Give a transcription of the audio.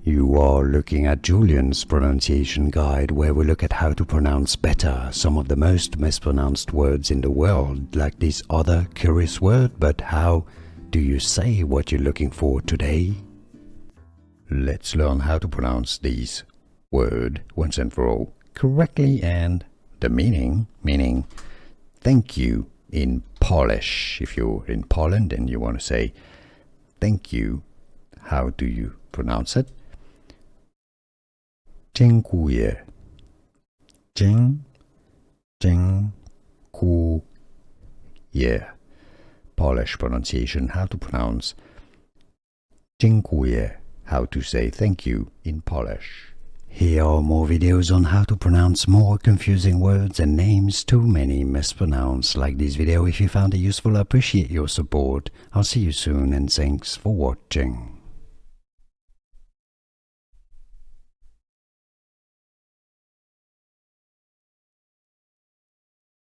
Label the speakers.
Speaker 1: You are looking at Julian's pronunciation guide, where we look at how to pronounce better some of the most mispronounced words in the world, like this other curious word. But how do you say what you're looking for today? Let's learn how to pronounce this word once and for all correctly, and the meaning thank you in Polish. If you're in Poland and you want to say thank you, how do you pronounce it? Dziękuję. Dziękuję. Polish pronunciation, how to pronounce dziękuję, how to say thank you in Polish. Here are more videos on how to pronounce more confusing words and names too many mispronounced. Like this video if you found it useful. I appreciate your support. I'll see you soon, and thanks for watching.